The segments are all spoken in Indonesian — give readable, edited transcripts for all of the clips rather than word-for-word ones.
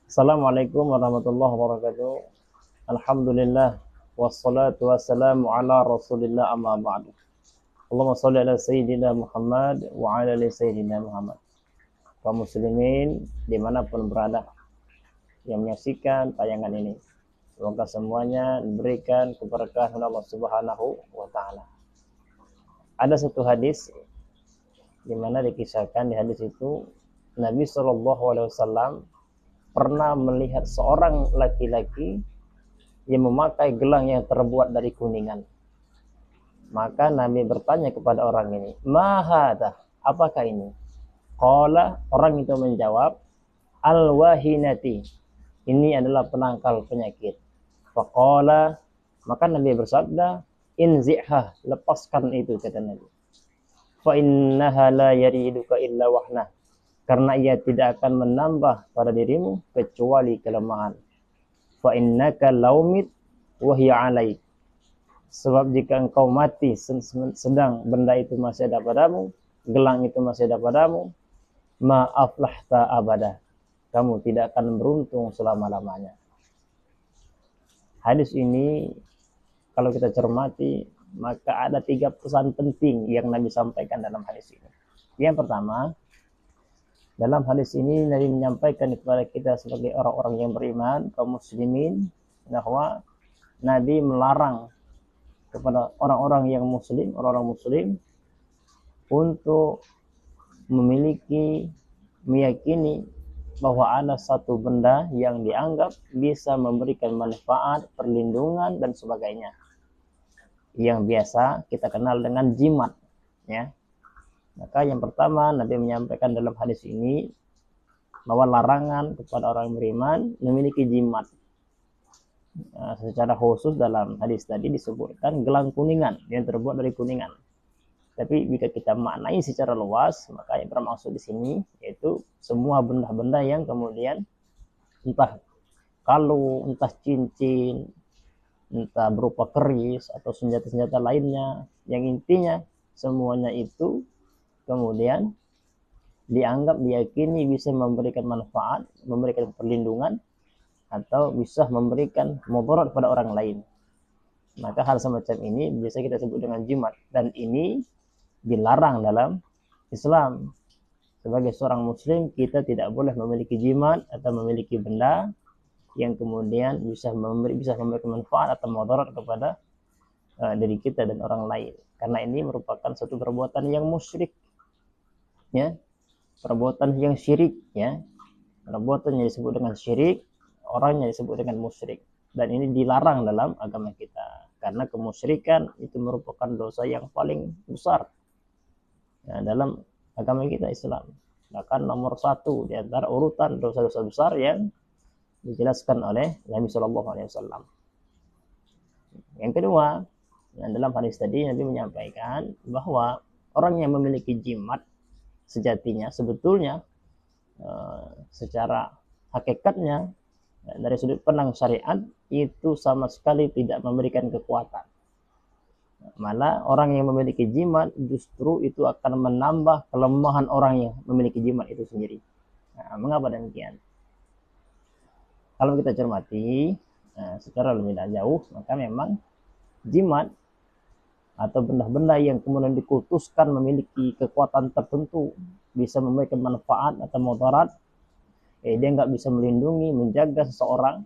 Assalamualaikum warahmatullahi wabarakatuh. Alhamdulillah wassalatu wassalamu ala Rasulillah amma ba'du. Allahumma shalli ala sayyidina Muhammad wa ala ali sayyidina Muhammad. Kaum muslimin dimanapun berada yang menyaksikan tayangan ini, semoga semuanya diberikan keberkahan oleh Allah Subhanahu wa taala. Ada satu hadis di mana dikisahkan di hadis itu Nabi Shallallahu alaihi wasallam pernah melihat seorang laki-laki yang memakai gelang yang terbuat dari kuningan. Maka Nabi bertanya kepada orang ini, "Ma hadha? Apakah ini?" Qala, orang itu menjawab, "Al-wahinati." Ini adalah penangkal penyakit. Faqala, maka Nabi bersabda, "Inzi'ha, lepaskan itu," kata Nabi. "Fa innaha la yariduka illa wahna." Karena ia tidak akan menambah pada dirimu kecuali kelemahan. Fa innaka laumit wa hiya alaik. Sebab jika engkau mati sedang benda itu masih ada padamu, gelang itu masih ada padamu, ma aflahta abada. Kamu tidak akan beruntung selama-lamanya. Hadis ini kalau kita cermati, maka ada 3 pesan penting yang Nabi sampaikan dalam hadis ini. Yang pertama, dalam hadis ini Nabi menyampaikan kepada kita sebagai orang-orang yang beriman, kaum muslimin, bahwa Nabi melarang kepada orang-orang yang muslim, orang-orang muslim untuk meyakini bahwa ada satu benda yang dianggap bisa memberikan manfaat, perlindungan dan sebagainya. Yang biasa kita kenal dengan jimat, ya. Maka yang pertama Nabi menyampaikan dalam hadis ini bahwa larangan kepada orang beriman memiliki jimat. Secara khusus dalam hadis tadi disebutkan gelang kuningan yang terbuat dari kuningan. Tapi jika kita maknai secara luas, maka yang bermaksud di sini yaitu semua benda-benda yang kemudian entah kalung, entah cincin, entah berupa keris atau senjata-senjata lainnya, yang intinya semuanya itu kemudian dianggap, diyakini bisa memberikan manfaat, memberikan perlindungan, atau bisa memberikan mudarat pada orang lain. Maka hal semacam ini biasa kita sebut dengan jimat, dan ini dilarang dalam Islam. Sebagai seorang muslim, kita tidak boleh memiliki jimat atau memiliki benda yang kemudian bisa memberikan manfaat atau mudarat kepada diri kita dan orang lain, karena ini merupakan satu perbuatan yang musyrik, ya, perbuatan yang syirik, ya, perbuatan yang disebut dengan syirik, orangnya disebut dengan musyrik, dan ini dilarang dalam agama kita karena kemusyrikan itu merupakan dosa yang paling besar, ya, dalam agama kita Islam. Bahkan nomor 1 di antara urutan dosa-dosa besar yang dijelaskan oleh Nabi Shallallahu Alaihi Wasallam. Yang kedua, dalam hadis tadi Nabi menyampaikan bahwa orang yang memiliki jimat sejatinya, sebetulnya secara hakikatnya dari sudut pandang syariat itu sama sekali tidak memberikan kekuatan. Malah orang yang memiliki jimat justru itu akan menambah kelemahan orang yang memiliki jimat itu sendiri. Nah, mengapa demikian? Kalau kita cermati secara lebih jauh, maka memang jimat atau benda-benda yang kemudian dikultuskan memiliki kekuatan tertentu, bisa memberikan manfaat atau mudarat, dia nggak bisa melindungi, menjaga seseorang,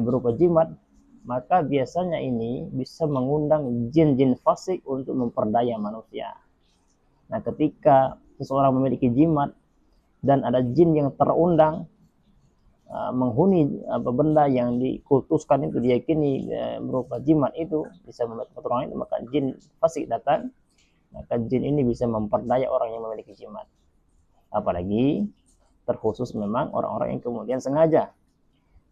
berupa jimat, maka biasanya ini bisa mengundang jin-jin fasik untuk memperdaya manusia. Nah, ketika seseorang memiliki jimat dan ada jin yang terundang menghuni benda yang dikultuskan itu, diyakini berupa jimat itu bisa membuat pertolongan itu, maka jin fasik datang, maka jin ini bisa memperdaya orang yang memiliki jimat. Apalagi terkhusus memang orang-orang yang kemudian sengaja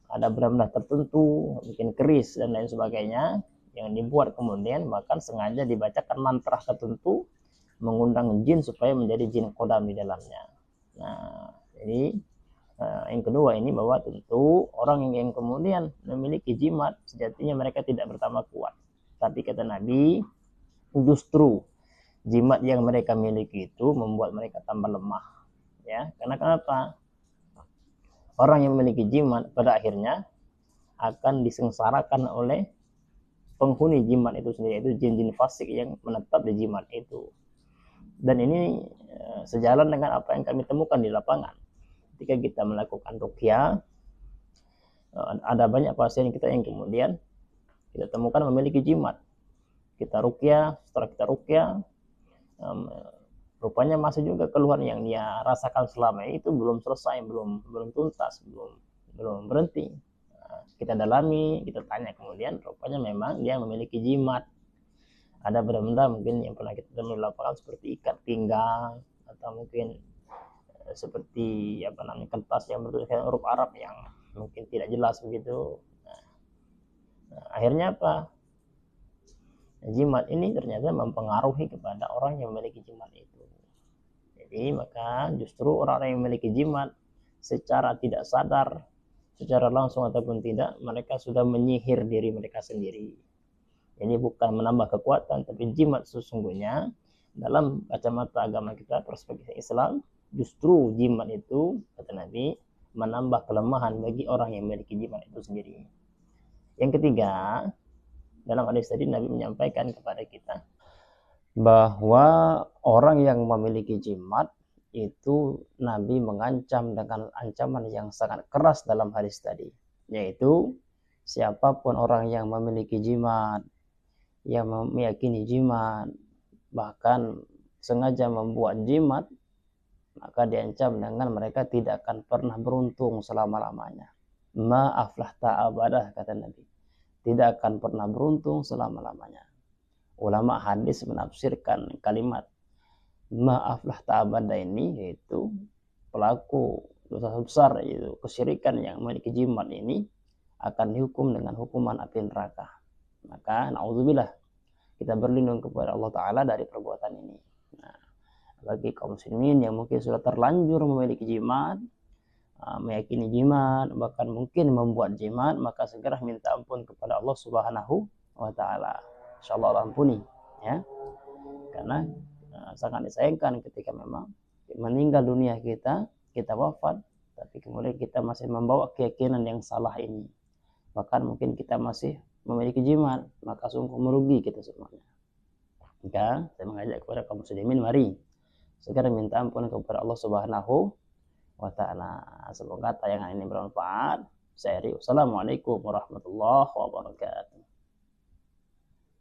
ada benda-benda tertentu, bikin keris dan lain sebagainya yang dibuat kemudian bahkan sengaja dibacakan mantra tertentu mengundang jin supaya menjadi jin kodam di dalamnya. Nah, jadi yang kedua ini bahwa tentu orang yang kemudian memiliki jimat sejatinya mereka tidak bertambah kuat, tapi kata Nabi justru jimat yang mereka miliki itu membuat mereka tambah lemah, ya. Karena kenapa? orang yang memiliki jimat pada akhirnya akan disengsarakan oleh penghuni jimat itu sendiri, itu jin-jin fasik yang menetap di jimat itu. Dan ini sejalan dengan apa yang kami temukan di lapangan. Ketika kita melakukan ruqyah, ada banyak pasien kita yang kemudian kita temukan memiliki jimat. Kita ruqyah, setelah kita ruqyah, rupanya masih juga keluhan yang dia rasakan selama itu belum selesai, belum tuntas, belum berhenti. Kita dalami, kita tanya kemudian, rupanya memang dia memiliki jimat. Ada benda-benda mungkin yang pernah kita temui di lapangan seperti ikat pinggang, atau mungkin seperti kertas yang bertuliskan huruf Arab yang mungkin tidak jelas begitu. Akhirnya apa? Jimat ini ternyata mempengaruhi kepada orang yang memiliki jimat itu. Jadi maka justru orang-orang yang memiliki jimat secara tidak sadar, secara langsung ataupun tidak, mereka sudah menyihir diri mereka sendiri. Ini bukan menambah kekuatan, tapi jimat sesungguhnya dalam kacamata agama kita, perspektif Islam, justru jimat itu, kata Nabi, menambah kelemahan bagi orang yang memiliki jimat itu sendiri. Yang ketiga, dalam hadis tadi Nabi menyampaikan kepada kita bahwa orang yang memiliki jimat itu Nabi mengancam dengan ancaman yang sangat keras dalam hadis tadi, yaitu siapapun orang yang memiliki jimat, yang meyakini jimat, bahkan sengaja membuat jimat, maka diancam dengan mereka tidak akan pernah beruntung selama-lamanya. Ma aflahta abadah, kata Nabi, tidak akan pernah beruntung selama-lamanya. Ulama hadis menafsirkan kalimat ma aflahta abadah ini, yaitu pelaku dosa besar, yaitu kesyirikan yang memiliki jimat ini akan dihukum dengan hukuman api neraka. Maka na'udzubillah, kita berlindung kepada Allah Ta'ala dari perbuatan ini. Nah, bagi kaum muslimin yang mungkin sudah terlanjur memiliki jimat, meyakini jimat, bahkan mungkin membuat jimat, maka segera minta ampun kepada Allah Subhanahu wa Ta'ala. Insyaallah Allah ampuni, ya. Karena sangat disayangkan ketika memang meninggal dunia kita wafat, tapi kemudian kita masih membawa keyakinan yang salah ini. Bahkan mungkin kita masih memiliki jimat, maka sungguh merugi kita semuanya. Maka saya mengajak kepada kaum muslimin, mari segera minta ampun kepada Allah Subhanahu wa Ta'ala. Semoga tayangan ini bermanfaat. Saya Ri. Wassalamualaikum warahmatullahi wabarakatuh.